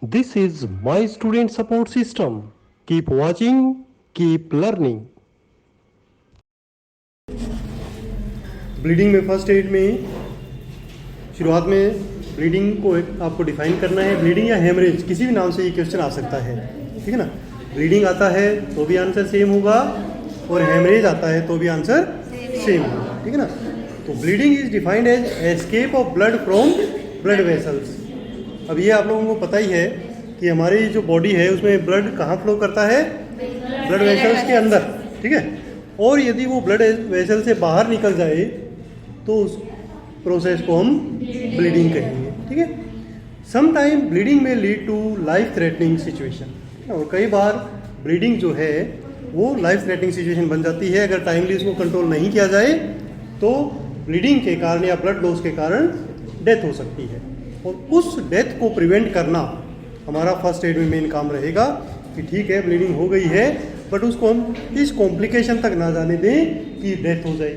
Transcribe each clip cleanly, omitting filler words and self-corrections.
This is my student support system. Keep watching, keep learning. Bleeding में first aid में शुरुआत में bleeding को आपको डिफाइन करना है। ब्लीडिंग या हेमरेज किसी भी नाम से ये क्वेश्चन आ सकता है, ठीक है ना। ब्लीडिंग आता है तो भी आंसर सेम होगा और हेमरेज आता है तो भी आंसर सेम होगा, ठीक है ना। तो bleeding is defined as escape of blood from blood vessels. अब ये आप लोगों को पता ही है कि हमारी जो बॉडी है उसमें ब्लड कहाँ फ्लो करता है, ब्लड वेसल्स के अंदर, ठीक है। और यदि वो ब्लड वेसल से बाहर निकल जाए तो उस प्रोसेस को हम ब्लीडिंग कहेंगे, ठीक है। सम टाइम ब्लीडिंग में lead to life threatening situation, और कई बार ब्लीडिंग जो है वो लाइफ थ्रेटनिंग सिचुएशन बन जाती है अगर टाइमली उसको कंट्रोल नहीं किया जाए तो ब्लीडिंग के कारण या ब्लड लॉस के कारण डेथ हो सकती है। और उस डेथ को प्रिवेंट करना हमारा फर्स्ट एड में मेन काम रहेगा कि ठीक है ब्लीडिंग हो गई है बट उसको हम इस कॉम्प्लिकेशन तक ना जाने दें कि डेथ हो जाए,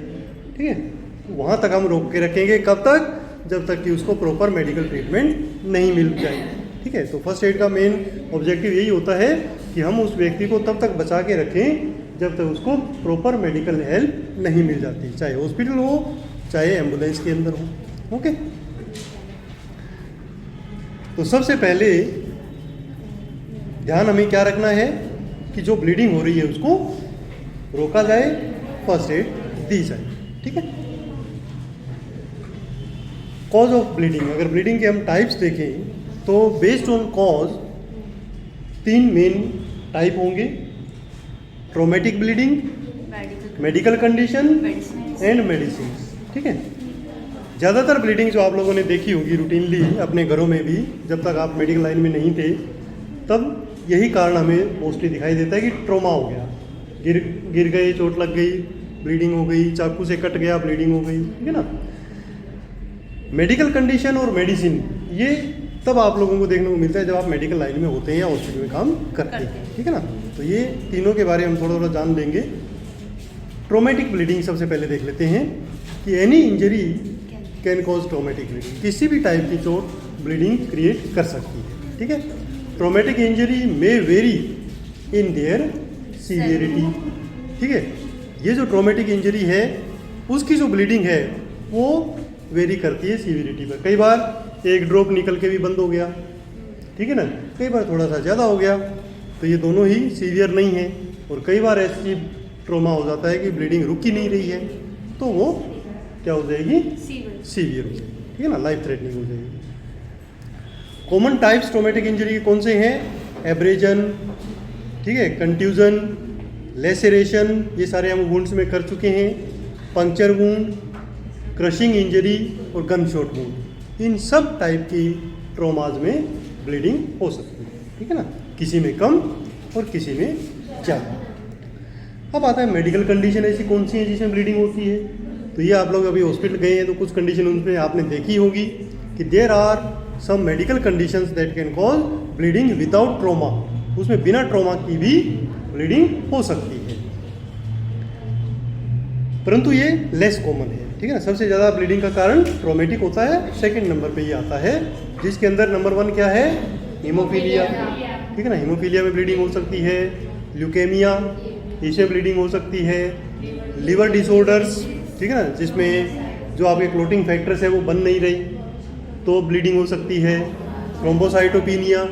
ठीक है। वहाँ तक हम रोक के रखेंगे, कब तक, जब तक कि उसको प्रॉपर मेडिकल ट्रीटमेंट नहीं मिल जाए, ठीक है। तो फर्स्ट एड का मेन ऑब्जेक्टिव यही होता है कि हम उस व्यक्ति को तब तक बचा के रखें जब तक उसको प्रॉपर मेडिकल हेल्प नहीं मिल जाती, चाहे हॉस्पिटल हो चाहे एम्बुलेंस के अंदर हो, ओके। तो सबसे पहले ध्यान हमें क्या रखना है कि जो ब्लीडिंग हो रही है उसको रोका जाए, फर्स्ट एड दी जाए, ठीक है। कॉज ऑफ ब्लीडिंग, अगर ब्लीडिंग के हम टाइप्स देखें तो based on cause 3 main type होंगे। Traumatic bleeding, medical condition and medicine, ठीक है। ज़्यादातर ब्लीडिंग जो आप लोगों ने देखी होगी रूटीनली अपने घरों में भी, जब तक आप मेडिकल लाइन में नहीं थे तब यही कारण हमें मोस्टली दिखाई देता है कि ट्रॉमा हो गया, गिर गए, चोट लग गई, ब्लीडिंग हो गई, चाकू से कट गया, ब्लीडिंग हो गई, ठीक है ना। मेडिकल कंडीशन और मेडिसिन ये तब आप लोगों को देखने को मिलता है जब आप मेडिकल लाइन में होते हैं या हॉस्पिटल में काम करते हैं, ठीक है ना। तो ये तीनों के बारे में हम थोड़ा थोड़ा जान लेंगे। ट्रोमेटिक ब्लीडिंग सबसे पहले देख लेते हैं कि any injury can cause traumatic bleeding, किसी भी टाइप की चोट ब्लीडिंग क्रिएट कर सकती है, ठीक है। Traumatic injury may very in their severity, ठीक है। ये जो ट्रोमेटिक इंजरी है उसकी जो ब्लीडिंग है वो वेरी करती है सीवियरिटी पर। कई बार एक ड्रॉप निकल के भी बंद हो गया, ठीक है ना, कई बार थोड़ा सा ज़्यादा हो गया, तो ये दोनों ही सीवियर नहीं है। और कई बार ऐसी ट्रॉमा हो जाता है कि ब्लीडिंग रुक ही नहीं रही है तो वो क्या हो जाएगी, सीवियर हो जाएगी, ठीक है ना, लाइफ थ्रेटनिंग हो जाएगी। कॉमन टाइप्स ट्रोमेटिक इंजरी के कौन से हैं? एब्रेजन, ठीक है, कंट्यूजन, लेसेरेशन, ये सारे हम वुंड्स में कर चुके हैं, पंक्चर वुंड, क्रशिंग इंजरी और गन शॉट वुंड। इन सब टाइप की ट्रॉमाज में ब्लीडिंग हो सकती है, ठीक है ना, किसी में कम और किसी में ज़्यादा। अब आता है मेडिकल कंडीशन ऐसी कौन सी है जिसमें ब्लीडिंग होती है। तो ये आप लोग अभी हॉस्पिटल गए हैं तो कुछ कंडीशन उनमें आपने देखी होगी कि there are some medical conditions that can cause bleeding without trauma, उसमें बिना ट्रॉमा की भी ब्लीडिंग हो सकती है, परंतु ये लेस कॉमन है, ठीक है ना। सबसे ज़्यादा ब्लीडिंग का कारण ट्रोमेटिक होता है, सेकंड नंबर पे ये आता है, जिसके अंदर नंबर 1 क्या है, हीमोफीलिया, ठीक है ना। हीमोफीलिया में ब्लीडिंग हो सकती है, ल्यूकेमिया इसमें ब्लीडिंग हो सकती है, लिवर डिसऑर्डर्स, ठीक है ना, जिसमें जो आपके क्लोटिंग फैक्टर्स है वो बन नहीं रही तो ब्लीडिंग हो सकती है, थ्रोम्बोसाइटोपिनिया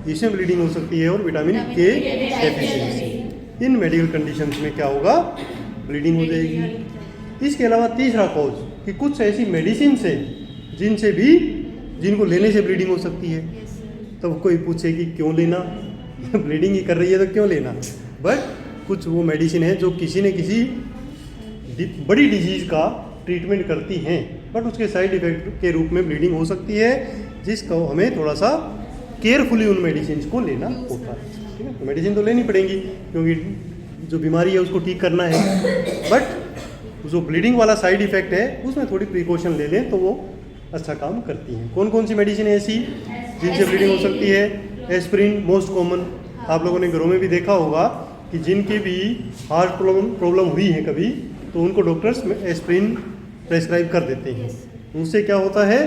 इसमें ब्लीडिंग हो सकती है, और विटामिन के डेफिशिएंसी। इन मेडिकल कंडीशंस में क्या होगा, ब्लीडिंग हो जाएगी। इसके अलावा तीसरा कॉज कि कुछ ऐसी मेडिसिन है जिनको लेने से ब्लीडिंग हो सकती है। तो कोई पूछे कि क्यों लेना ब्लीडिंग ही कर रही है तो क्यों लेना, बट कुछ वो मेडिसिन है जो किसी न किसी बड़ी डिजीज़ का ट्रीटमेंट करती हैं, बट उसके साइड इफेक्ट के रूप में ब्लीडिंग हो सकती है, जिसको हमें थोड़ा सा केयरफुली उन मेडिसिन को लेना होता है, ठीक है। तो मेडिसिन तो लेनी पड़ेगी क्योंकि जो बीमारी है उसको ठीक करना है, बट जो ब्लीडिंग वाला साइड इफेक्ट है उसमें थोड़ी प्रिकॉशन ले लें तो वो अच्छा काम करती हैं। कौन कौन सी मेडिसिन है ऐसी जिनसे ब्लीडिंग हो सकती है? एस्प्रिन मोस्ट कॉमन, आप लोगों ने घरों में भी देखा होगा कि जिनके भी हार्ट प्रॉब्लम हुई है कभी तो उनको डॉक्टर्स एस्प्रिन प्रेस्क्राइब कर देते हैं। उससे क्या होता है,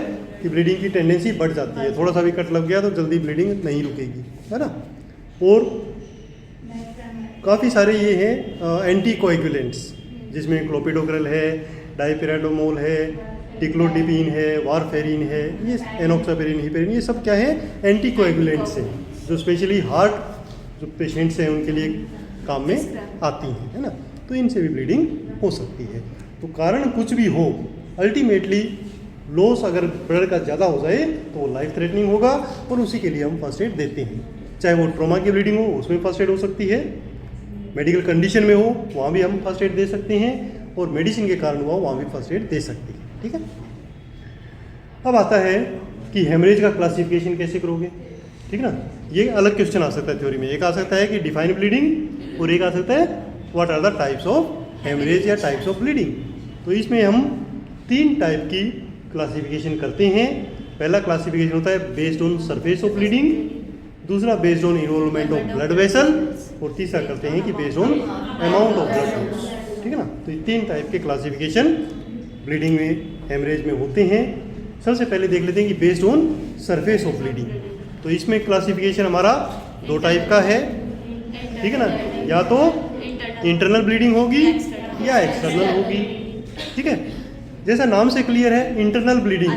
कि ब्लीडिंग की टेंडेंसी बढ़ जाती है, थोड़ा सा भी कट लग गया तो जल्दी ब्लीडिंग नहीं रुकेगी, है ना। और काफ़ी सारे ये हैं एंटी कोएगुलेंट्स, जिसमें क्लोपिडोग्रेल है, डाइपिराडोमोल है, टिक्लोडिपिन है, वारफेरिन है, ये एनोक्सापेरिन, हिपेरिन, ये सब क्या है, एंटी कोएगुलेंट्स हैं, जो स्पेशली हार्ट जो पेशेंट्स हैं उनके लिए काम में आती हैं, है ना। तो इनसे भी ब्लीडिंग हो सकती है। तो कारण कुछ भी हो, अल्टीमेटली लॉस अगर ब्लड का ज़्यादा हो जाए तो वो लाइफ थ्रेटनिंग होगा, और उसी के लिए हम फर्स्ट एड देते हैं। चाहे वो ट्रॉमा की ब्लीडिंग हो, उसमें फर्स्ट एड हो सकती है, मेडिकल कंडीशन में हो वहाँ भी हम फर्स्ट एड दे सकते हैं, और मेडिसिन के कारण हुआ वहाँ भी फर्स्ट एड दे सकते हैं, ठीक है। अब आता है कि हेमरेज का क्लासिफिकेशन कैसे करोगे, ठीक ना। ये अलग क्वेश्चन आ सकता है थ्योरी में। एक आ सकता है कि डिफाइन ब्लीडिंग, और एक आ सकता है what are the types of haemorrhage या टाइप्स ऑफ ब्लीडिंग। तो इसमें हम 3 टाइप की क्लासिफिकेशन करते हैं। पहला क्लासिफिकेशन होता है based on surface of bleeding, दूसरा based on involvement of blood vessel, और तीसरा करते हैं कि based on amount of blood loss, ठीक है ना। तो ये 3 टाइप के क्लासिफिकेशन ब्लीडिंग में, हेमरेज में होते हैं। सबसे पहले देख लेते हैं कि based on surface of bleeding. तो इसमें क्लासिफिकेशन हमारा 2 टाइप का है, ठीक है ना। या तो इंटरनल ब्लीडिंग होगी या एक्सटर्नल होगी, ठीक है। जैसा नाम से क्लियर है, इंटरनल ब्लीडिंग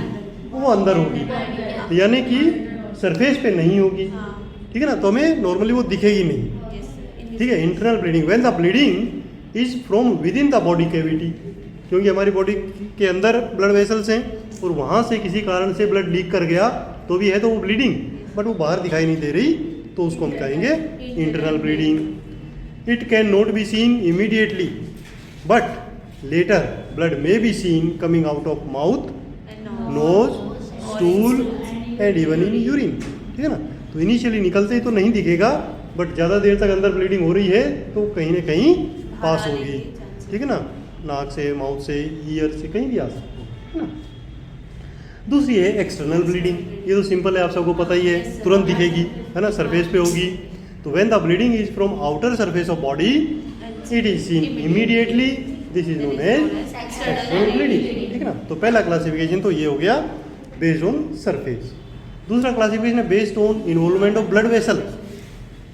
वो अंदर होगी, तो यानी कि सरफेस पे नहीं होगी, ठीक है ना। तो हमें नॉर्मली वो दिखेगी नहीं, ठीक है। Internal bleeding when the bleeding is from with in the body cavity, क्योंकि हमारी बॉडी के अंदर ब्लड वेसल्स हैं और वहाँ से किसी कारण से ब्लड लीक कर गया तो भी है तो वो ब्लीडिंग, बट वो बाहर दिखाई नहीं दे रही, तो उसको हम कहेंगे internal bleeding. It can not be seen immediately, but later blood may be seen coming out of mouth, nose, stool and even in urine, ठीक है ना। तो इनिशियली निकलते ही तो नहीं दिखेगा, बट ज़्यादा देर तक अंदर ब्लीडिंग हो रही है तो कहीं ना कहीं पास होगी, ठीक है ना। नाक से, माउथ से, ईयर से, कहीं भी आ सकती है ना। दूसरी है एक्सटर्नल ब्लीडिंग। ये तो सिंपल है, आप सबको पता ही है, तुरंत दिखेगी, है ना, सरफेस पे होगी। तो when the bleeding is from outer surface of body it is seen immediately, this is known as external bleeding, ठीक है ना। तो पहला क्लासिफिकेशन तो ये हो गया बेस्ड ऑन सरफेस। दूसरा क्लासिफिकेशन है based on involvement of blood vessel.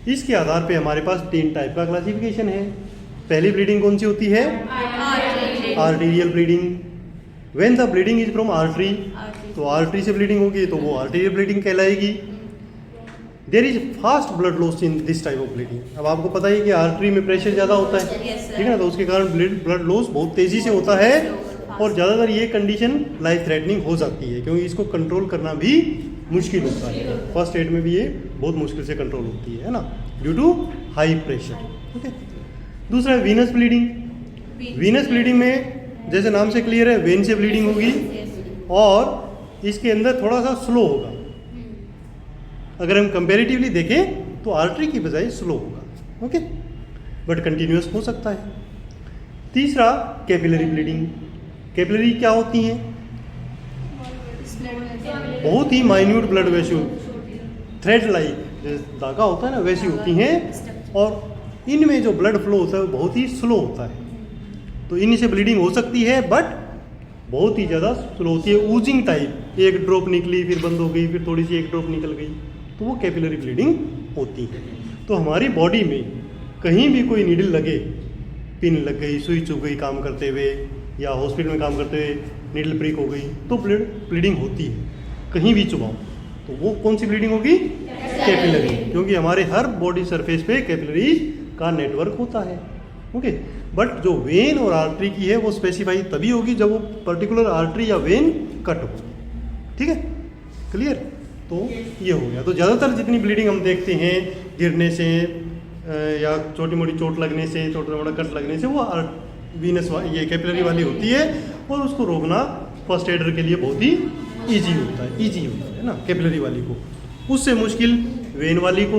इसके आधार पे हमारे पास 3 टाइप का क्लासिफिकेशन है। पहली ब्लीडिंग कौन सी होती है, arterial bleeding. When the bleeding is from artery, तो आर्टरी से ब्लीडिंग होगी तो वो आर्टीरियल ब्लीडिंग कहलाएगी। There is fast blood loss in this type of bleeding. अब आपको पता है कि आर्टरी में प्रेशर ज़्यादा होता है, ठीक है ना, तो उसके कारण ब्लड लॉस बहुत तेज़ी से होता है, और ज़्यादातर ये कंडीशन लाइफ थ्रेटनिंग हो जाती है, क्योंकि इसको कंट्रोल करना भी मुश्किल होता है। फर्स्ट एड में भी ये बहुत मुश्किल से कंट्रोल होती है ना, due to high pressure, okay. दूसरा है वीनस ब्लीडिंग। वीनस ब्लीडिंग में जैसे नाम से क्लियर है, वेन से ब्लीडिंग होगी, और इसके अंदर थोड़ा सा स्लो होगा। अगर हम कंपेरेटिवली देखें तो आर्टरी की बजाय स्लो होगा, ओके, बट कंटिन्यूअस हो सकता है। तीसरा कैपिलरी ब्लीडिंग। कैपिलरी क्या होती हैं, बहुत ही minute blood vessel, thread like जैसे धागा होता है ना, वैसी होती हैं, और इनमें जो ब्लड फ्लो होता है वो बहुत ही स्लो होता है। तो इनसे ब्लीडिंग हो सकती है, बट बहुत ही ज़्यादा स्लो होती है, ऊजिंग टाइप, एक ड्रॉप निकली फिर बंद हो गई, फिर थोड़ी सी एक ड्रॉप निकल गई, तो वो कैपिलरी ब्लीडिंग होती है। तो हमारी बॉडी में कहीं भी कोई नीडल लगे, पिन लग गई, सुई चुभ गई काम करते हुए, या हॉस्पिटल में काम करते हुए नीडल प्रिक हो गई, तो ब्लीडिंग होती है। कहीं भी चुभाओ तो वो कौन सी ब्लीडिंग होगी, कैपिलरी, क्योंकि हमारे हर बॉडी सरफेस पे कैपिलरी का नेटवर्क होता है, ओके। बट जो वेन और आर्टरी की है वो स्पेसिफाई तभी होगी जब वो पर्टिकुलर आर्टरी या वेन कट हो, ठीक है, क्लियर। तो ये हो गया। तो ज़्यादातर जितनी ब्लीडिंग हम देखते हैं गिरने से या छोटी मोटी चोट लगने से, छोटा मोटा कट लगने से, वो वीनस ये कैपिलरी वाली होती है, और उसको रोकना फर्स्ट एडर के लिए बहुत ही ईजी होता है ना, कैपिलरी वाली को। उससे मुश्किल वेन वाली को,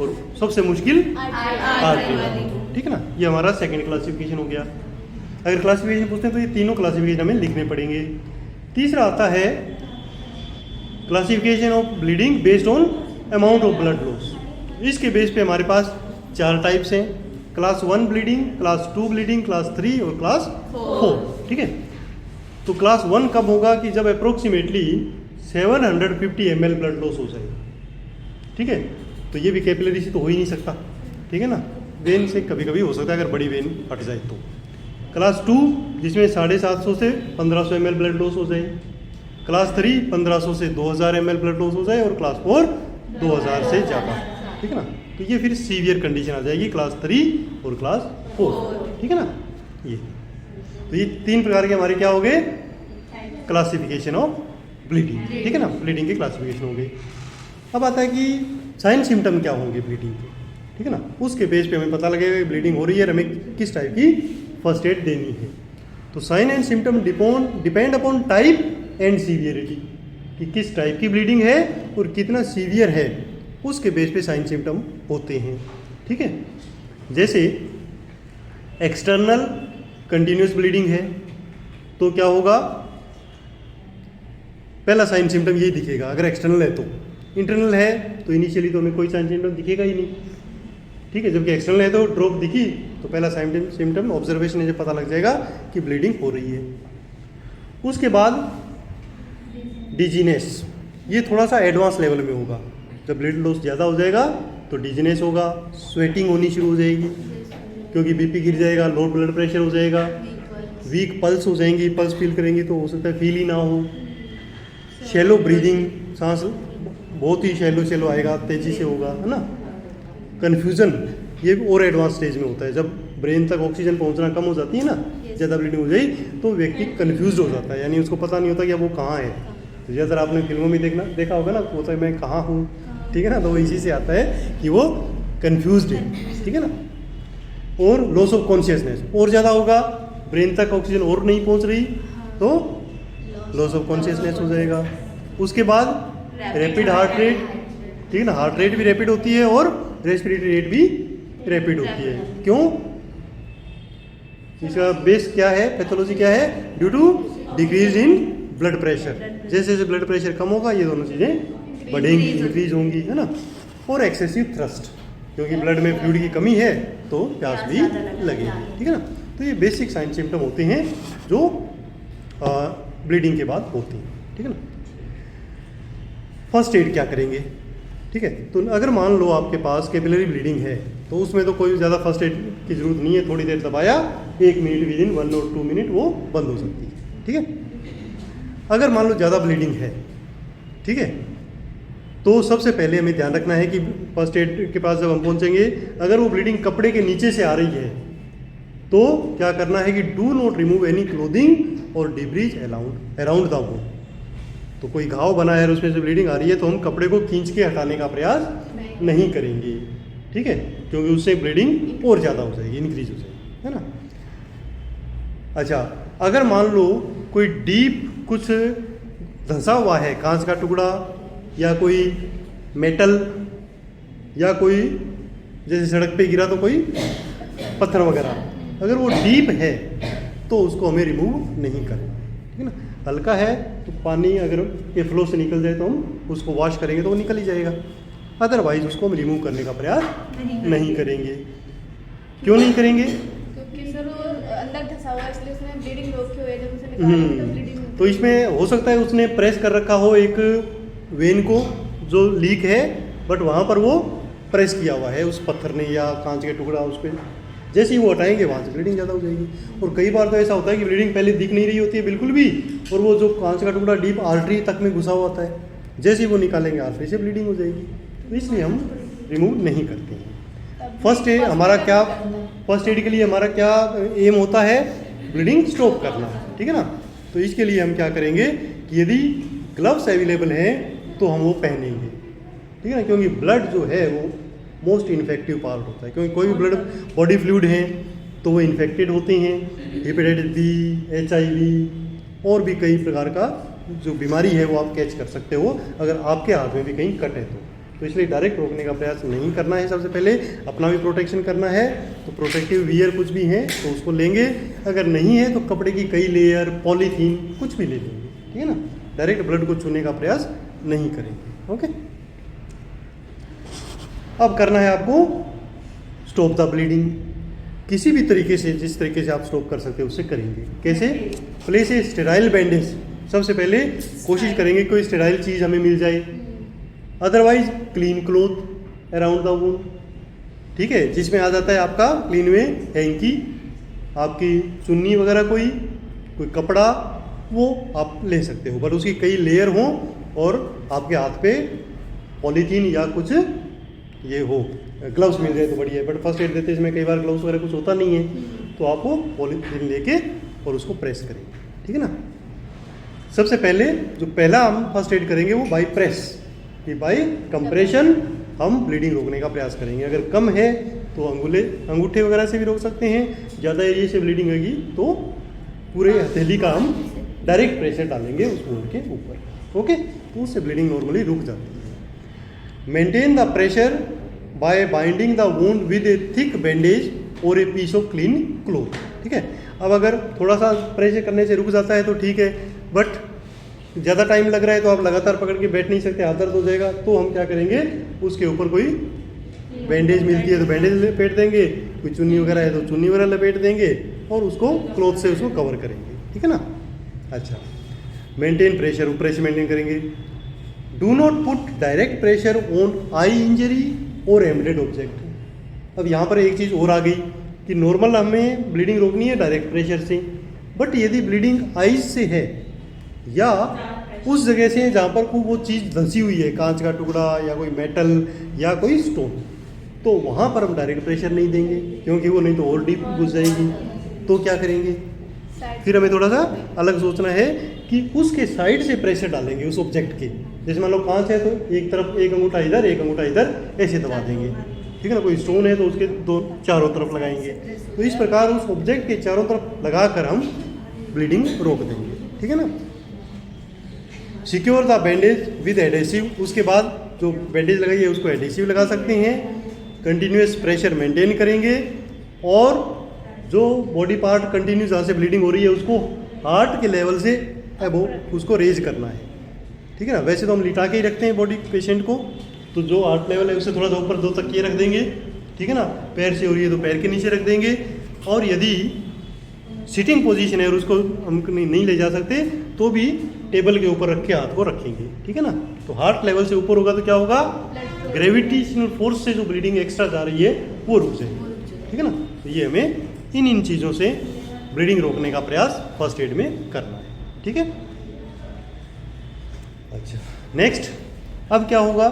और सबसे मुश्किल आर्टरी वाली को, ठीक है ना। ये हमारा सेकंड क्लासिफिकेशन हो गया। अगर क्लासिफिकेशन पूछते हैं तो ये तीनों क्लासिफिकेशन हमें लिखने पड़ेंगे। तीसरा आता है classification of bleeding based on amount of blood loss. इसके बेस पे हमारे पास 4 टाइप्स हैं, class 1 bleeding, class 2 bleeding, class 3 और क्लास 4, ठीक है। तो क्लास 1 कब होगा कि जब अप्रोक्सीमेटली 750 ml ब्लड लॉस हो जाएगा, ठीक है। तो ये भी कैपिलरी से तो हो ही नहीं सकता, ठीक है ना, वेन से कभी कभी हो सकता है अगर बड़ी वेन फट जाए तो। क्लास 2 जिसमें 750 से 1500 ml ब्लड लॉस हो जाए, क्लास 3 1500 से 2000 ml ब्लड लॉस हो जाए, और क्लास 4 2000 से ज़्यादा, ठीक है ना। तो ये फिर सीवियर कंडीशन आ जाएगी क्लास 3 और क्लास 4, ठीक है ना। ये तो ये 3 प्रकार के हमारे क्या हो गए, क्लासिफिकेशन ऑफ ब्लीडिंग, ठीक है ना, ब्लीडिंग के क्लासिफिकेशन हो गए। अब आता है कि साइन सिम्टम क्या होंगे ब्लीडिंग के, ठीक है ना, उसके बेस पे हमें पता लगेगा कि ब्लीडिंग हो रही है और हमें किस टाइप की फर्स्ट एड देनी है। तो sign and symptom depend upon type and severity, कि किस टाइप की ब्लीडिंग है और कितना सीवियर है, उसके बेस पे साइन सिम्टम होते हैं, ठीक है। जैसे एक्सटर्नल कंटिन्यूस ब्लीडिंग है तो क्या होगा, पहला साइन सिम्टम यही दिखेगा अगर एक्सटर्नल है तो। इंटरनल है तो इनिशियली तो हमें कोई साइन सिम्टम दिखेगा ही नहीं, ठीक है। जबकि एक्सटर्नल है तो ड्रॉप दिखी तो पहला साइन सिम्टम ऑब्जर्वेशन से पता लग जाएगा कि ब्लीडिंग हो रही है। उसके बाद डिजीनेस, ये थोड़ा सा एडवांस लेवल में होगा। जब ब्लड लॉस ज़्यादा हो जाएगा तो डिजीनेस होगा, स्वेटिंग होनी शुरू हो जाएगी क्योंकि बीपी गिर जाएगा, लो ब्लड प्रेशर हो जाएगा, वीक पल्स हो जाएंगी, पल्स फील करेंगी तो हो सकता है फील ही ना हो। शैलो ब्रीदिंग, सांस बहुत ही शैलो आएगा, तेज़ी से होगा, है ना। कन्फ्यूज़न, ये भी और एडवांस स्टेज में होता है, जब ब्रेन तक ऑक्सीजन पहुंचना कम हो जाती है ना, ज़्यादा ब्लीडिंग हो जाए तो व्यक्ति कन्फ्यूज हो जाता है, यानी उसको पता नहीं होता कि अब वो कहाँ है। तो ज़्यादातर आपने फिल्मों में देखा होगा ना, होता है मैं कहाँ हूँ, ठीक है ना, तो वो इसी से आता है कि वो कन्फ्यूज्ड है, ठीक है ना। और लॉस ऑफ कॉन्शियसनेस और ज़्यादा होगा, ब्रेन तक ऑक्सीजन और नहीं पहुँच रही तो लॉस ऑफ कॉन्शियसनेस हो जाएगा। उसके बाद रैपिड हार्ट रेट, ठीक है ना, हार्ट रेट भी रैपिड होती है और रेस्पिरेटरी रेट भी रैपिड होती है। क्यों, इसका बेस क्या है, पैथोलॉजी क्या है, due to decrease in blood pressure. जैसे जैसे ब्लड प्रेशर कम होगा ये दोनों चीज़ें बढ़ेंगी, इंक्रीज होंगी, है ना। और एक्सेसिव थ्रस्ट, क्योंकि ब्लड में फ्लूइड की कमी है तो प्यास भी लगेगी, ठीक है ना। तो ये बेसिक साइन सिम्टम होते हैं जो ब्लीडिंग के बाद होती हैं, ठीक है ना। फर्स्ट एड क्या करेंगे, ठीक है। तो अगर मान लो आपके पास कैपिलरी ब्लीडिंग है तो उसमें तो कोई ज़्यादा फर्स्ट एड की ज़रूरत नहीं है, थोड़ी देर दबाया, 1 मिनट, विद इन 1 और 2 मिनट वो बंद हो सकती है, ठीक है। अगर मान लो ज़्यादा ब्लीडिंग है, ठीक है, तो सबसे पहले हमें ध्यान रखना है कि फर्स्ट एड के पास जब हम पहुंचेंगे, अगर वो ब्लीडिंग कपड़े के नीचे से आ रही है तो क्या करना है कि do not remove any clothing और डिब्रीज अराउंड द वोंड। तो कोई घाव बना है और उसमें से ब्लीडिंग आ रही है तो हम कपड़े को खींच के हटाने का प्रयास नहीं करेंगे, ठीक है, क्योंकि उससे ब्लीडिंग और ज़्यादा हो जाएगी, इंक्रीज हो जाएगी, है ना। अच्छा, अगर मान लो कोई डीप कुछ धंसा हुआ है, कांच का टुकड़ा या कोई मेटल या कोई जैसे सड़क पे गिरा तो कोई पत्थर वगैरह, अगर वो डीप है तो उसको हमें रिमूव नहीं करें, ठीक है ना। हल्का है तो पानी अगर के फ्लो से निकल जाए तो हम उसको वॉश करेंगे तो वो निकल ही जाएगा, अदरवाइज उसको हम रिमूव करने का प्रयास नहीं करेंगे। क्यों नहीं करेंगे, क्योंकि सर वो अंदर धंसा हुआ है इसलिए उसने ब्लीडिंग रोकी हुई है, जब उसे निकालेंगे तो ब्लीडिंग तो इसमें हो सकता है उसने प्रेस कर रखा हो एक वेन को जो लीक है, बट वहाँ पर वो प्रेस किया हुआ है उस पत्थर ने या कांच के टुकड़ा, उस पर जैसे ही वो हटाएंगे वहाँ से ब्लीडिंग ज़्यादा हो जाएगी। और कई बार तो ऐसा होता है कि ब्लीडिंग पहले दिख नहीं रही होती है बिल्कुल भी, और वो जो कांच का टुकड़ा डीप आर्टरी तक में घुसा हुआ होता है, जैसे ही वो निकालेंगे आर्टरी से ब्लीडिंग हो जाएगी, तो इसलिए हम रिमूव नहीं करते हैं। फर्स्ट एड हमारा क्या, फर्स्ट एड के लिए हमारा क्या एम होता है, ब्लीडिंग स्टॉप करना, ठीक है ना। तो इसके लिए हम क्या करेंगे कि यदि ग्लव्स अवेलेबल हैं तो हम वो पहनेंगे, ठीक है ना, क्योंकि ब्लड जो है वो मोस्ट इन्फेक्टिव पार्ट होता है, क्योंकि कोई भी ब्लड बॉडी फ्लूइड है तो वो इन्फेक्टेड होते हैं, हेपेटाइटिस बी, HIV और भी कई प्रकार का जो बीमारी है वो आप कैच कर सकते हो अगर आपके हाथ में भी कहीं कट है तो इसलिए डायरेक्ट रोकने का प्रयास नहीं करना है। सबसे पहले अपना भी प्रोटेक्शन करना है, तो प्रोटेक्टिव वियर कुछ भी है तो उसको लेंगे, अगर नहीं है तो कपड़े की कई लेयर, पॉलीथीन कुछ भी ले लेंगे, ठीक है ना। डायरेक्ट ब्लड को छूने का प्रयास नहीं करेंगे, ओके। अब करना है आपको स्टॉप द ब्लीडिंग, किसी भी तरीके से, जिस तरीके से आप स्टॉप कर सकते हो उससे करेंगे। कैसे, प्लेस ए स्टेराइल बैंडेज सबसे पहले कोशिश करेंगे कोई स्टेराइल चीज़ हमें मिल जाए, otherwise clean cloth around the wound, ठीक है, जिसमें आ जाता है आपका क्लीन में हैंकी, आपकी चुन्नी वगैरह, कोई कपड़ा, वो आप ले सकते हो, बट उसकी कई लेयर हों और आपके हाथ पे पॉलीथीन या कुछ ये हो, ग्लव्स मिल जाए तो बढ़िया है, बट फर्स्ट एड देते इसमें कई बार ग्लव्स वगैरह कुछ होता नहीं है, तो आप वो पॉलीथीन लेके और उसको प्रेस करेंगे, ठीक है ना। सबसे पहले जो पहला हम फर्स्ट एड करेंगे वो बाय प्रेस, कि बाय कंप्रेशन हम ब्लीडिंग रोकने का प्रयास करेंगे। अगर कम है तो अंगूठे वगैरह से भी रोक सकते हैं, ज़्यादा एरिया से ब्लीडिंग होगी तो पूरे हथेली का हम डायरेक्ट प्रेशर डालेंगे उस वुंड के ऊपर, ओके, तो उससे ब्लीडिंग नॉर्मली रुक जाती है। Maintain the pressure by binding the wound with a thick bandage और a piece of clean cloth, ठीक है। अब अगर थोड़ा सा प्रेशर करने से रुक जाता है तो ठीक है, बट ज़्यादा टाइम लग रहा है तो आप लगातार पकड़ के बैठ नहीं सकते, हाथ दर्द हो जाएगा, तो हम क्या करेंगे, उसके ऊपर कोई बैंडेज मिलती है तो बैंडेज लपेट देंगे, कोई चुन्नी वगैरह है तो चुन्नी वगैरह लपेट देंगे और उसको क्लॉथ से उसको कवर करेंगे, ठीक है ना। अच्छा, मेंटेन प्रेशर, प्रेशर मेंटेन करेंगे। Do not put direct pressure on I injury और एम्बेडेड ऑब्जेक्ट। अब यहाँ पर एक चीज़ और आ गई कि नॉर्मल हमें ब्लीडिंग रोकनी है डायरेक्ट प्रेशर से, बट यदि ब्लीडिंग आइज से है या उस जगह से जहाँ पर कोई वो चीज़ धंसी हुई है, कांच का टुकड़ा या कोई मेटल या कोई स्टोन, तो वहाँ पर हम डायरेक्ट प्रेशर नहीं देंगे, क्योंकि वो नहीं तो और डीप घुस जाएगी। तो क्या करेंगे, फिर हमें थोड़ा सा अलग सोचना है कि उसके साइड से प्रेशर डालेंगे उस ऑब्जेक्ट के। जैसे मान लो कांच है तो एक तरफ एक अंगूठा इधर एक अंगूठा इधर ऐसे दबा देंगे, ठीक है ना। कोई स्टोन है तो उसके दो चारों तरफ लगाएंगे, तो इस प्रकार उस ऑब्जेक्ट के चारों तरफ लगाकर हम ब्लीडिंग रोक देंगे, ठीक है ना। Secure the bandage with adhesive, उसके बाद जो बैंडेज लगाई है उसको एडेसिव लगा सकते हैं। कंटिन्यूस प्रेशर मेंटेन करेंगे और जो बॉडी पार्ट कंटिन्यूस जहाँ से ब्लीडिंग हो रही है उसको हार्ट के लेवल से अबोव उसको रेज करना है, ठीक है ना। वैसे तो हम लिटा के ही रखते हैं बॉडी पेशेंट को, तो जो हार्ट लेवल है उससे थोड़ा सा ऊपर 2 तकिए रख देंगे, ठीक है ना। पैर से हो रही है तो पैर के नीचे रख देंगे, और यदि सिटिंग पोजीशन है और उसको हम नहीं ले जा सकते तो भी टेबल के ऊपर रख के हाथ को रखेंगे, ठीक है ना। तो हार्ट लेवल से ऊपर होगा तो क्या होगा, ग्रेविटेशनल फोर्स से जो ब्लीडिंग एक्स्ट्रा जा रही है वो रुक जाएगी, ठीक है ना। तो ये हमें इन चीज़ों से ब्लीडिंग रोकने का प्रयास फर्स्ट एड में करना है, ठीक है। अच्छा, नेक्स्ट अब क्या होगा,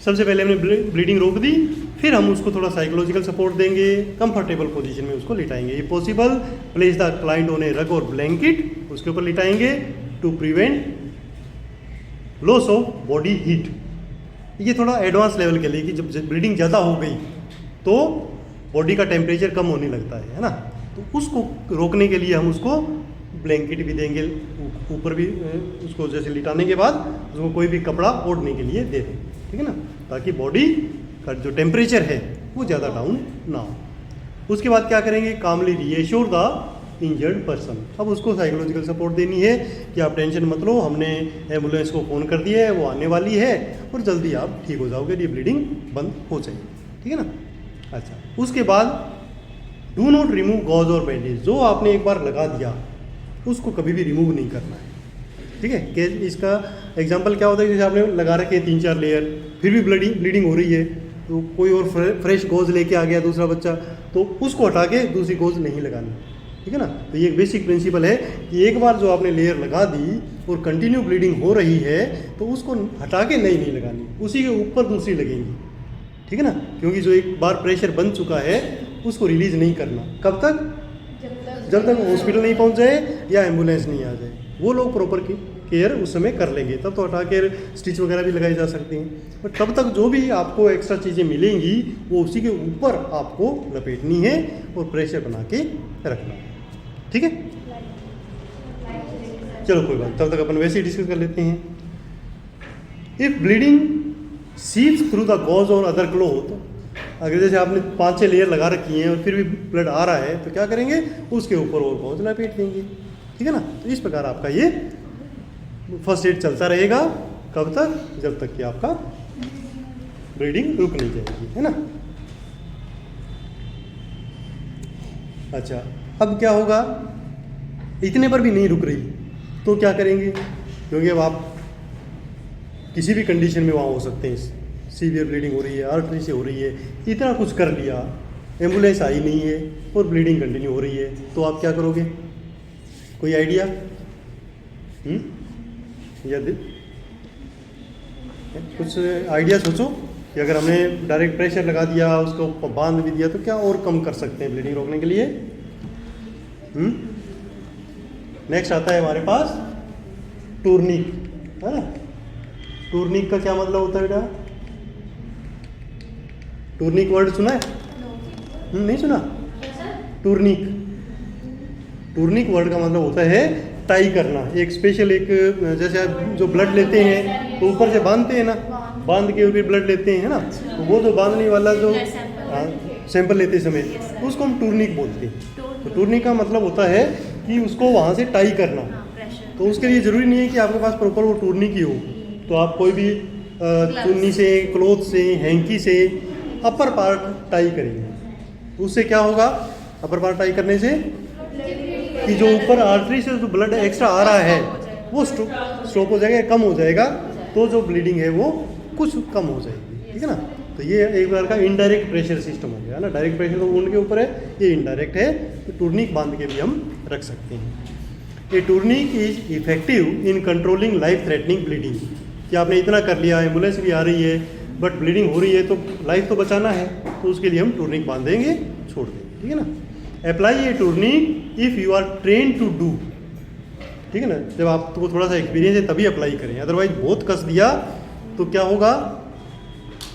सबसे पहले हमने ब्लीडिंग रोक दी, फिर हम उसको थोड़ा साइकोलॉजिकल सपोर्ट देंगे, कंफर्टेबल पोजीशन में उसको लिटाएंगे। ये possible place the client on a rug or blanket, उसके ऊपर लिटाएंगे to prevent loss of body heat. ये थोड़ा एडवांस लेवल के लिए कि जब ब्लीडिंग ज़्यादा हो गई तो बॉडी का टेम्परेचर कम होने लगता है ना, तो उसको रोकने के लिए हम उसको ब्लैंकेट भी देंगे, ऊपर भी उसको जैसे लिटाने के बाद उसको कोई भी कपड़ा ओढ़ने के लिए दे दें, ठीक है ना, ताकि बॉडी का जो टेम्परेचर है वो ज़्यादा डाउन ना हो। उसके बाद क्या करेंगे, कामली रीएश्योर द इंजर्ड पर्सन। अब उसको साइकोलॉजिकल सपोर्ट देनी है कि आप टेंशन मत लो, हमने एम्बुलेंस को फ़ोन कर दिया है, वो आने वाली है और जल्दी आप ठीक हो जाओगे, ये ब्लीडिंग बंद हो जाएगी, ठीक है ना। अच्छा, उसके बाद डू नॉट रिमूव गॉज और बैंडेज। जो आपने एक बार लगा दिया उसको कभी भी रिमूव नहीं करना है, ठीक है। कि इसका एग्जांपल क्या होता है, जैसे आपने लगा रखे हैं 3-4 लेयर, फिर भी ब्लीडिंग हो रही है, तो कोई और फ्रेश गोज लेके आ गया दूसरा बच्चा, तो उसको हटा के दूसरी गोज नहीं लगानी, ठीक है ना। तो ये एक बेसिक प्रिंसिपल है कि एक बार जो आपने लेयर लगा दी और कंटिन्यू ब्लीडिंग हो रही है तो उसको हटा के नहीं लगानी, उसी के ऊपर दूसरी लगेंगी, ठीक है ना। क्योंकि जो एक बार प्रेशर बन चुका है उसको रिलीज नहीं करना, कब तक, जब तक हॉस्पिटल नहीं पहुंच जाए या एम्बुलेंस नहीं आ जाए। वो लोग प्रॉपर केयर उस समय कर लेंगे, तब तो हटा के स्टिच वगैरह भी लगाई जा सकती हैं, बट तब तक जो भी आपको एक्स्ट्रा चीज़ें मिलेंगी वो उसी के ऊपर आपको लपेटनी है और प्रेशर बना के रखना है, ठीक है। चलो कोई बात, तब तक अपन वैसे ही डिस्कस कर लेते हैं। इफ ब्लीडिंग सीव्स through the gauze or other cloth, अगर जैसे आपने 5-6 लेयर लगा रखी हैं और फिर भी ब्लड आ रहा है तो क्या करेंगे, उसके ऊपर और गॉज लपेट देंगे, ठीक है ना। तो इस प्रकार आपका ये फर्स्ट एड चलता रहेगा, कब तक, जब तक कि आपका ब्लीडिंग रुक नहीं जाएगी, है ना। अच्छा, अब क्या होगा, इतने पर भी नहीं रुक रही, तो क्या करेंगे, क्योंकि अब आप किसी भी कंडीशन में वहाँ हो सकते हैं, सीवियर ब्लीडिंग हो रही है, आर्टरी से हो रही है, इतना कुछ कर लिया, एम्बुलेंस आई नहीं है और ब्लीडिंग कंटिन्यू हो रही है, तो आप क्या करोगे? कोई आइडिया? या कुछ आइडिया सोचो कि अगर हमने डायरेक्ट प्रेशर लगा दिया, उसको बांध भी दिया, तो क्या और कम कर सकते हैं ब्लीडिंग रोकने के लिए? नेक्स्ट आता है हमारे पास टूर्निक, है ना। टूर्निक का क्या मतलब होता है बेटा? टूर्निक वर्ड सुना है? नहीं सुना? टूर्निक, टूर्निक वर्ड का मतलब होता है टाई करना। एक स्पेशल, एक जैसे आप जो ब्लड लेते हैं तो ऊपर से बांधते हैं ना, बांध के फिर ब्लड लेते हैं, है ना, तो वो जो बांधने वाला जो सैंपल लेते समय उसको हम टूर्निक बोलते हैं। तो टूर्निक का मतलब होता है कि उसको वहाँ से टाई करना। तो उसके लिए ज़रूरी नहीं है कि आपके पास प्रॉपर वो टूर्निक ही हो, तो आप कोई भी चुन्नी से, क्लोथ से, हैंकी से अपर पार्ट टाई करेंगे। उससे क्या होगा? अपर पार्ट टाई करने से कि जो ऊपर आर्टरी से जो ब्लड एक्स्ट्रा आ रहा है वो स्टॉप हो जाएगा, कम हो जाएगा, तो जो ब्लीडिंग है वो कुछ कम हो जाएगी, ठीक है ना। तो ये एक प्रकार का इनडायरेक्ट प्रेशर सिस्टम हो गया ना। डायरेक्ट प्रेशर तो वुंड के ऊपर है, ये इनडायरेक्ट है, तो टूर्निक बांध के भी हम रख सकते हैं। A tourniquet is effective in controlling life threatening bleeding. कि आपने इतना कर लिया, एम्बुलेंस भी आ रही है बट ब्लीडिंग हो रही है, तो लाइफ तो बचाना है, तो उसके लिए हम टूर्निक बांधेंगे, छोड़ देंगे, ठीक है ना। Apply a tourniquet if you are train to do, ठीक है ना। जब आपको थोड़ा सा एक्सपीरियंस है तभी अप्लाई करें, अदरवाइज बहुत कस दिया तो क्या होगा?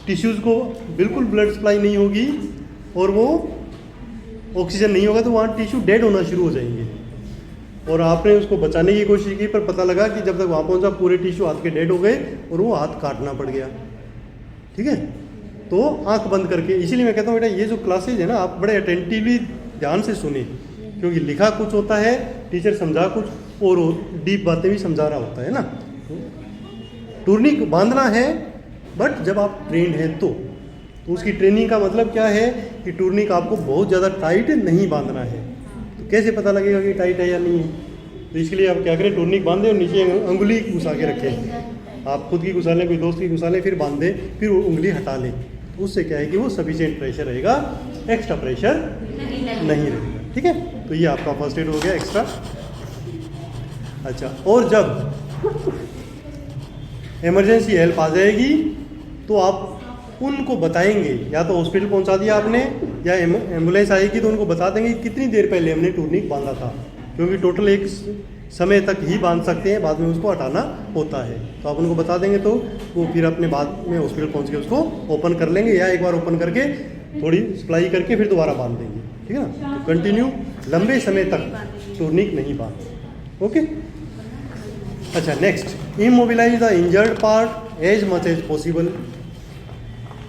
टिश्यूज़ को बिल्कुल ब्लड सप्लाई नहीं होगी और वो ऑक्सीजन नहीं होगा, तो वहाँ टिश्यू डेड होना शुरू हो जाएंगे। और आपने उसको बचाने की कोशिश की पर पता लगा कि जब तक वहाँ पहुँचा पूरे टिश्यू हाथ के डेड हो गए और वो हाथ काटना पड़ गया, ठीक है। तो आंख बंद करके, इसीलिए मैं कहता हूँ बेटा ये जो क्लासेज है ना, आप बड़े अटेंटिवली ध्यान से सुने, क्योंकि लिखा कुछ होता है, टीचर समझा कुछ और डीप बातें भी समझा रहा होता है ना। टूर्निक बांधना है बट जब आप ट्रेंड हैं तो उसकी ट्रेनिंग का मतलब क्या है कि टूर्निक आपको बहुत ज़्यादा टाइट नहीं बांधना है। तो कैसे पता लगेगा कि टाइट है या नहीं है? तो इसके लिए आप क्या करें, टूर्निक बांधें और नीचे उंगली घुसा के रखें। आप खुद की घुसा लें, कोई दोस्त की घुसा लें, फिर बांध दें, फिर वो उंगली हटा लें। उससे क्या है कि वो सफिशिएंट प्रेशर रहेगा, एक्स्ट्रा प्रेशर नहीं रहेगा, ठीक है। तो ये आपका फर्स्ट एड हो गया एक्स्ट्रा। अच्छा, और जब इमरजेंसी हेल्प आ जाएगी तो आप उनको बताएंगे, या तो हॉस्पिटल पहुंचा दिया आपने या एम्बुलेंस आएगी तो उनको बता देंगे कितनी देर पहले हमने टूर्निक बांधा था, क्योंकि टोटल एक समय तक ही बांध सकते हैं, बाद में उसको हटाना होता है। तो आप उनको बता देंगे तो वो फिर अपने बाद में हॉस्पिटल पहुंच के उसको ओपन कर लेंगे, या एक बार ओपन करके थोड़ी सप्लाई करके फिर दोबारा बांध देंगे, ठीक है ना। तो कंटिन्यू लंबे समय तक टूर्निक नहीं बांध, ओके। अच्छा, next, immobilise the injured part as much as possible.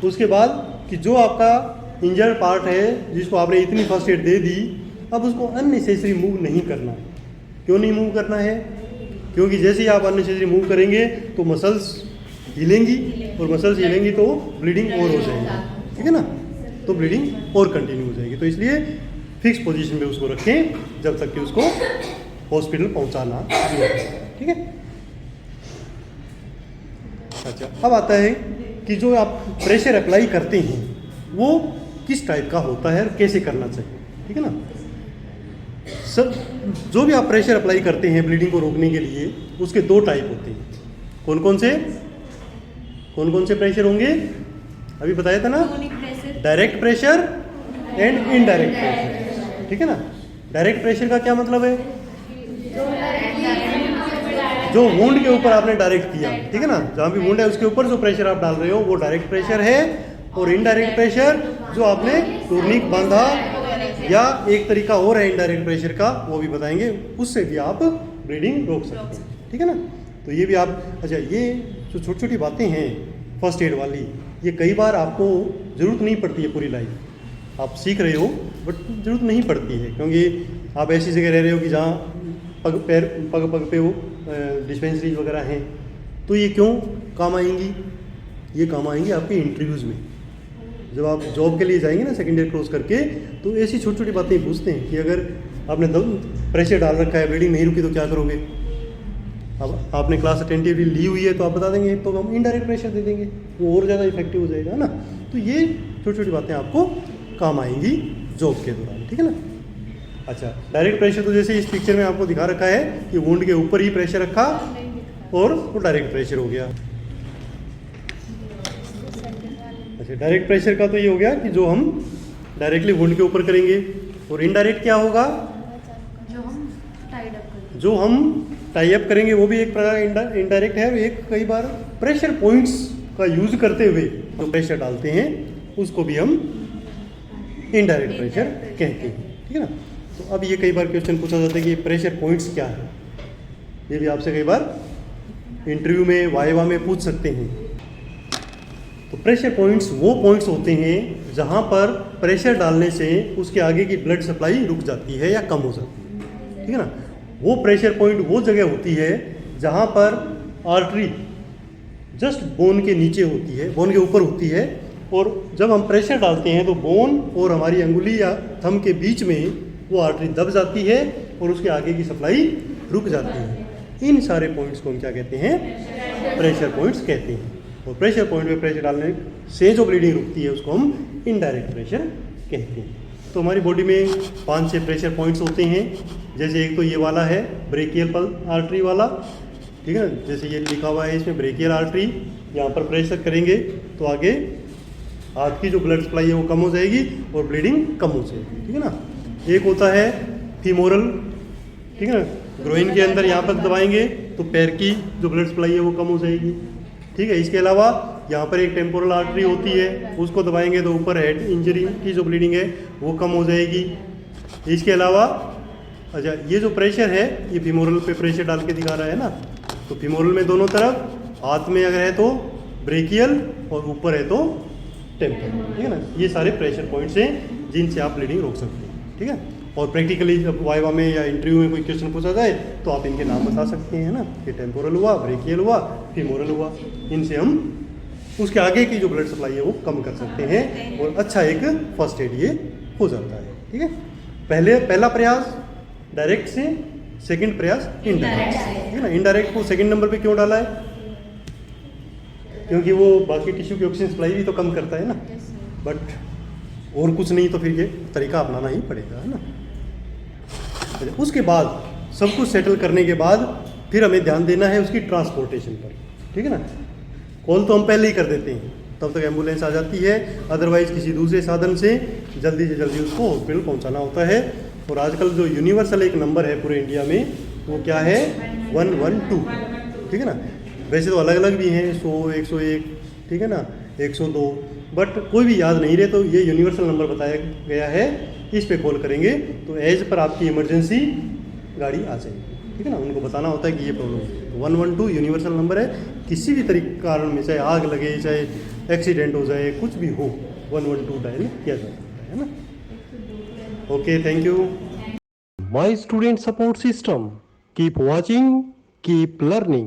उसके बाद कि जो आपका इंजर्ड पार्ट है, जिसको आपने इतनी फर्स्ट एड दे दी, अब उसको अननेसेसरी मूव नहीं करना है। क्यों नहीं मूव करना है? क्योंकि जैसे ही आप अननेसेसरी मूव करेंगे तो मसल्स हिलेंगी, और मसल्स हिलेंगी तो ब्लीडिंग और हो जाएगी, ठीक है ना। तो ब्लीडिंग और कंटिन्यू हो जाएगी। तो इसलिए फिक्स पोजीशन में उसको रखें जब तक कि उसको हॉस्पिटल पहुंचाना, ठीक है। अच्छा, अब आता है कि जो आप प्रेशर अप्लाई करते हैं वो किस टाइप का होता है और कैसे करना चाहिए, ठीक है ना। सब जो भी आप प्रेशर अप्लाई करते हैं ब्लीडिंग को रोकने के लिए, उसके दो टाइप होते हैं। कौन कौन से प्रेशर होंगे? अभी बताया था ना, direct pressure and indirect pressure, ठीक है ना। डायरेक्ट प्रेशर का क्या मतलब है? जो वुंड के ऊपर आपने डायरेक्ट किया, ठीक है ना, जहाँ भी वुंड है उसके ऊपर जो प्रेशर आप डाल रहे हो वो डायरेक्ट प्रेशर है। और इनडायरेक्ट प्रेशर जो आपने टूर्निक बांधा, या एक तरीका और है इनडायरेक्ट प्रेशर का, वो भी बताएंगे, उससे भी आप ब्लीडिंग रोक सकते हैं, ठीक है ना। तो ये भी आप, अच्छा, ये जो छोटी छोटी बातें हैं फर्स्ट एड वाली, ये कई बार आपको ज़रूरत नहीं पड़ती है पूरी लाइफ, आप सीख रहे हो बट ज़रूरत नहीं पड़ती है, क्योंकि आप ऐसी जगह रह रहे हो कि जहाँ पग पे वो डिस्पेंसरीज वगैरह हैं। तो ये क्यों काम आएंगी? ये काम आएंगी आपके इंटरव्यूज़ में, जब आप जॉब के लिए जाएंगे ना सेकेंड ईयर क्रॉस करके, तो ऐसी छोटी छोटी बातें पूछते हैं कि अगर आपने प्रेशर डाल रखा है, ब्लीडिंग नहीं रुकी तो क्या करोगे, अब आपने क्लास अटेंटिवली ली हुई है तो आप बता देंगे, तो हम इनडायरेक्ट प्रेशर दे देंगे, वो और ज़्यादा इफेक्टिव हो जाएगा, है ना। तो ये छोटी छोटी बातें आपको काम आएंगी जॉब के दौरान, ठीक है ना। अच्छा, डायरेक्ट प्रेशर तो जैसे इस पिक्चर में आपको दिखा रखा है कि वुंड के ऊपर ही प्रेशर रखा और वो डायरेक्ट प्रेशर हो गया। अच्छा, डायरेक्ट प्रेशर का तो ये हो गया कि जो हम डायरेक्टली वुंड के ऊपर करेंगे, और इनडायरेक्ट क्या होगा, जो हम टाई अप करेंगे वो भी एक प्रकार इनडायरेक्ट है। एक कई बार प्रेशर पॉइंट्स का यूज करते हुए जो प्रेशर डालते हैं उसको भी हम इनडायरेक्ट प्रेशर कहते हैं, ठीक है ना। तो अब ये कई बार क्वेश्चन पूछा जाता है कि प्रेशर पॉइंट्स क्या है, ये भी आपसे कई बार इंटरव्यू में वाइवा में पूछ सकते हैं। तो प्रेशर पॉइंट्स वो पॉइंट्स होते हैं जहाँ पर प्रेशर डालने से उसके आगे की ब्लड सप्लाई रुक जाती है या कम हो जाती है, ठीक है ना। वो प्रेशर पॉइंट वो जगह होती है जहाँ पर आर्टरी जस्ट बोन के नीचे होती है, बोन के ऊपर होती है, और जब हम प्रेशर डालते हैं तो बोन और हमारी अंगुली या थंब के बीच में वो आर्टरी दब जाती है और उसके आगे की सप्लाई रुक जाती है। इन सारे पॉइंट्स को हम क्या कहते हैं, प्रेशर पॉइंट्स कहते हैं। और प्रेशर पॉइंट पे प्रेशर डालने से जो ब्लीडिंग रुकती है उसको हम इनडायरेक्ट प्रेशर कहते हैं। तो हमारी बॉडी में 5-6 प्रेशर पॉइंट्स होते हैं। जैसे एक तो ये वाला है ब्रेकियल आर्टरी वाला, ठीक है ना, जैसे ये लिखा हुआ है इसमें ब्रेकियल आर्टरी, यहाँ पर प्रेशर करेंगे तो आगे हाथ की जो ब्लड सप्लाई है वो कम हो जाएगी और ब्लीडिंग कम हो जाएगी, ठीक है ना। एक होता है फीमोरल, ठीक है ना, ग्रोइन के अंदर यहाँ पर दबाएंगे तो पैर की जो ब्लड सप्लाई है वो कम हो जाएगी, ठीक है। इसके अलावा यहाँ पर एक टेम्पोरल आर्टरी होती है, उसको दबाएंगे तो ऊपर हेड इंजरी की जो ब्लीडिंग है वो कम हो जाएगी। इसके अलावा अच्छा, ये जो प्रेशर है ये फीमोरल पे प्रेशर डाल के दिखा रहा है ना, तो फीमोरल में दोनों तरफ, हाथ में अगर है तो ब्रेकियल और ऊपर है तो टेम्पोरल, ठीक है ना। ये सारे प्रेशर पॉइंट्स हैं जिनसे आप ब्लीडिंग रोक सकते हैं, ठीक है। और प्रैक्टिकली जब वाइवा में या इंटरव्यू में कोई क्वेश्चन पूछा जाए तो आप इनके नाम बता सकते हैं ना, कि टेम्पोरल हुआ, ब्रेकियल हुआ, फीमोरल हुआ। इनसे हम उसके आगे की जो ब्लड सप्लाई है वो कम कर सकते हैं और अच्छा एक फर्स्ट एड ये हो जाता है, ठीक है। पहला प्रयास डायरेक्ट से, सेकंड प्रयास इनडायरेक्ट से, ठीक है ना। इनडायरेक्ट को सेकंड नंबर पे क्यों डाला है, क्योंकि वो बाकी टिश्यू की ऑक्सीजन सप्लाई भी तो कम करता है ना, बट और कुछ नहीं तो फिर ये तरीका अपनाना ही पड़ेगा, है ना। उसके बाद सब कुछ सेटल करने के बाद फिर हमें ध्यान देना है उसकी ट्रांसपोर्टेशन पर, ठीक है ना। कॉल तो हम पहले ही कर देते हैं, तब तक एम्बुलेंस आ जाती है, अदरवाइज़ किसी दूसरे साधन से जल्दी उसको हॉस्पिटल पहुंचाना होता है। और आजकल जो यूनिवर्सल एक नंबर है पूरे इंडिया में वो क्या है, 112, ठीक है ना। वैसे तो अलग अलग भी हैं, 100, 101, ठीक है ना, 102, बट कोई भी याद नहीं रहे तो ये यूनिवर्सल नंबर बताया गया है, इस पे कॉल करेंगे तो एज पर आपकी इमरजेंसी गाड़ी आ जाएगी, ठीक है ना। उनको बताना होता है कि ये प्रॉब्लम है। 112 यूनिवर्सल नंबर है, किसी भी तरीके कारण में, चाहे आग लगे, चाहे एक्सीडेंट हो जाए, कुछ भी हो, 112 डायल किया जा सकता है ना। Okay, thank you. My student support system. Keep watching, keep learning.